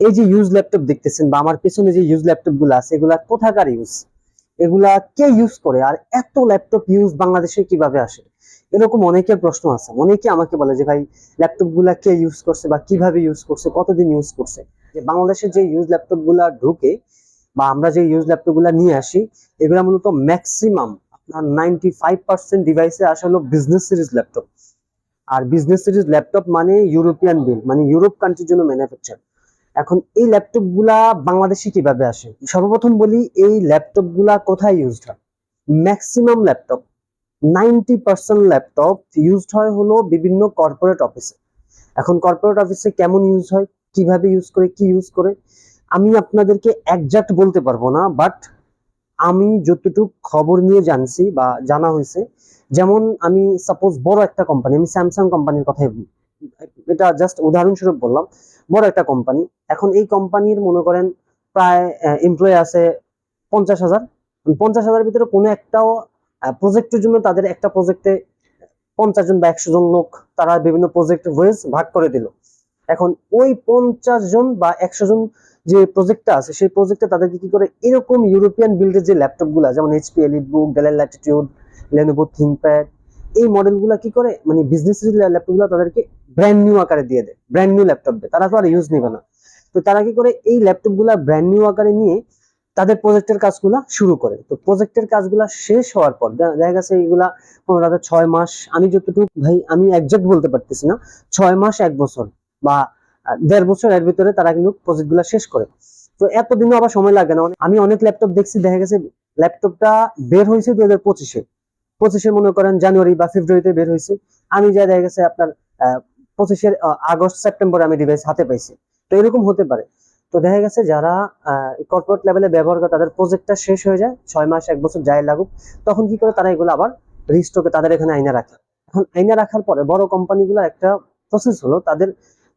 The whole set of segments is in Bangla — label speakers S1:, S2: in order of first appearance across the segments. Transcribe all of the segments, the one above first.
S1: এই যে ইউজ ল্যাপটপ দেখতেছেন বা আমার পেছনে যে ইউজ ল্যাপটপ গুলো আছে এগুলা কোথাকার ইউজ, এগুলা কে ইউজ করে, আর এত ল্যাপটপ ইউজ বাংলাদেশে কিভাবে আসে? এরকম অনেকের প্রশ্ন আছে। অনেকে আমাকে বলে যে ভাই ল্যাপটপ গুলা কে ইউজ করছে বা কিভাবে ইউজ করছে, কতদিন ইউজ করছে। যে বাংলাদেশে যে ইউজ ল্যাপটপ গুলা ঢুকে বা আমরা যে ইউজ ল্যাপটপ গুলা নিয়ে আসি, এগুলা মূলত ম্যাক্সিমাম আপনার 95% ডিভাইসে আসলে বিজনেস সিরিজ ল্যাপটপ। আর বিজনেস সিরিজ ল্যাপটপ মানে ইউরোপিয়ান বিল, মানে ইউরোপ কান্ট্রির জন্য ম্যানুফ্যাকচার। এখন এই ল্যাপটপ গুলা বাংলাদেশে কিভাবে আসে? সর্বপ্রথম বলি, এই ল্যাপটপ গুলা কোথায় ইউজড হয়। ম্যাক্সিমাম ল্যাপটপ, 90% ল্যাপটপ ইউজড হয় হলো বিভিন্ন কর্পোরেট অফিসে। এখন কর্পোরেট অফিসে কেমন ইউজ হয়, কিভাবে ইউজ করে, কি ইউজ করে, আমি আপনাদেরকে একজাক্ট বলতে পারবো না, বাট আমি যতটুকু খবর নিয়ে জানছি বা জানা হয়েছে, যেমন আমি সাপোজ বড় একটা কোম্পানি, আমি স্যামসাং কোম্পানির কথাই এটা জাস্ট উদাহরণস্বরূপ বললাম, বড় একটা কোম্পানি। এখন এই কোম্পানির মনে করেন প্রায় এমপ্লয়ি আছে 50,000। 50,000 ভিতরে কোনো একটাও প্রজেক্টের জন্য তাদের একটা প্রজেক্টে 50 জন বা 100 জন লোক তারা বিভিন্ন প্রজেক্ট ওয়েজ ভাগ করে দিল। এখন ওই 50 জন বা 100 জন যে প্রজেক্টটা আছে সেই প্রজেক্টে তাদেরকে কি করে এরকম ইউরোপিয়ান বিল্ডের যে ল্যাপটপ গুলা, যেমন HP EliteBook, del Latitude, Lenovo ThinkPad, এই মডেল গুলা কি করে, মানে বিজনেস ল্যাপটপ গুলা তাদেরকে ব্র্যান্ড নিউ আকারে দিয়ে দেয়, ব্র্যান্ড নিউ ল্যাপটপ দেয়, তারা তো আর ইউজ নেবে না। তো তারা কি করে এই ল্যাপটপ গুলা ব্র্যান্ড নিউ আকারে নিয়ে তাদের প্রজেক্টের কাজগুলা শুরু করে। তো প্রজেক্টের কাজগুলা শেষ হওয়ার পর দেখা গেছে এইগুলা 6 মাস, আমি যতটুকু ভাই আমি একজাক্ট বলতে পারতেছি না, 6 মাস 1 বছর বা 1.5 বছর এর ভিতরে তারা কিন্তু প্রজেক্ট গুলা শেষ করে। তো এতদিনও আবার সময় লাগে না। আমি অনেক ল্যাপটপ দেখছি, দেখা গেছে ল্যাপটপটা বের হয়েছে 2025-এ মনে করেন জানুয়ারি বা ফেব্রুয়ারিতে বের হয়েছে, আমি যা দেখা গেছে আপনার 25-এর আগস্ট সেপ্টেম্বরে আমি ডিভাইস হাতে পাইছি। তো এরকম হতে পারে। তো দেখা গেছে যারা কর্পোরেট লেভেলে ব্যবহার করে তাদের প্রজেক্টটা শেষ হয়ে যায়, 6 মাস 1 বছর যাই লাগুক, তখন কি করে তারা এগুলো আবার রিস্টকে তাদের এখানে আইনা রাখে। এখন আইনা রাখার পরে বড় কোম্পানিগুলো একটা প্রসেস হলো, তাদের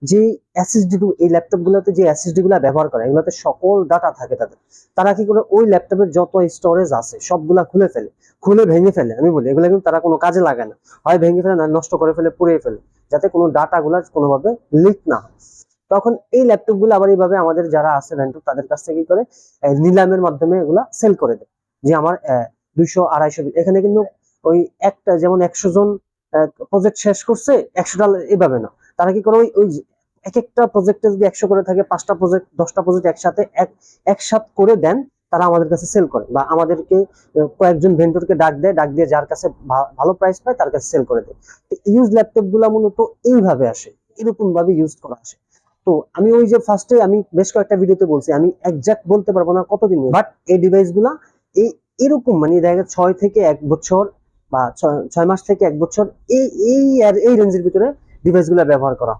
S1: যে এসএসডি, এই ল্যাপটপ গুলোতে যে এসএসডি গুলা ব্যবহার করে এগুলোতে সকল ডাটা থাকে তাদের। তারা কি করে ওই ল্যাপটপের যত স্টোরেজ আছে সবগুলা খুলে ফেলে, খুলে ভেঙে ফেলে। আমি বলি এগুলো কিন্তু তারা কোনো কাজে লাগায় না, হয় ভেঙে ফেলে না নষ্ট করে ফেলে, পুড়িয়ে ফেলে, যাতে কোনো ডাটা গুলা কোনোভাবে লিক না হয়। তখন এই ল্যাপটপ গুলো আবার এইভাবে আমাদের যারা আছে ভেন্ডর তাদের কাছ থেকে কি করে নিলামের মাধ্যমে এগুলা সেল করে দেয়, যে আমার 200-250, এখানে কিন্তু ওই একটা যেমন 100 জন প্রজেক্ট শেষ করছে $100, এইভাবে না। তারা কি করে ওই এক একটা প্রজেক্টে যদি 100 করে থাকে, 5টা প্রজেক্ট 10টা প্রজেক্ট একসাথে একসাথ করে দেন, তারা আমাদের কাছে সেল করে বা আমাদেরকে কয়েকজন ভেন্ডরকে ডাক দেয়, ডাক দিয়ে যার কাছে ভালো প্রাইস পায় তার কাছে সেল করে দেয়। ইউজ ল্যাপটপ গুলা মূলত এইভাবে আসে, এরকম ভাবে ইউজ করা আসে। তো আমি ওই যে ফার্স্টে আমি বেশ কয়েকটা ভিডিওতে বলছি, আমি একজাক্ট বলতে পারবো না কতদিন, বাট এই ডিভাইস গুলা এই এরকম মানে দেখা যায় 6 থেকে 1 বছর বা 6 মাস থেকে 1 বছর এই এই রেঞ্জের ভিতরে ডিভাইস গুলা ব্যবহার করা।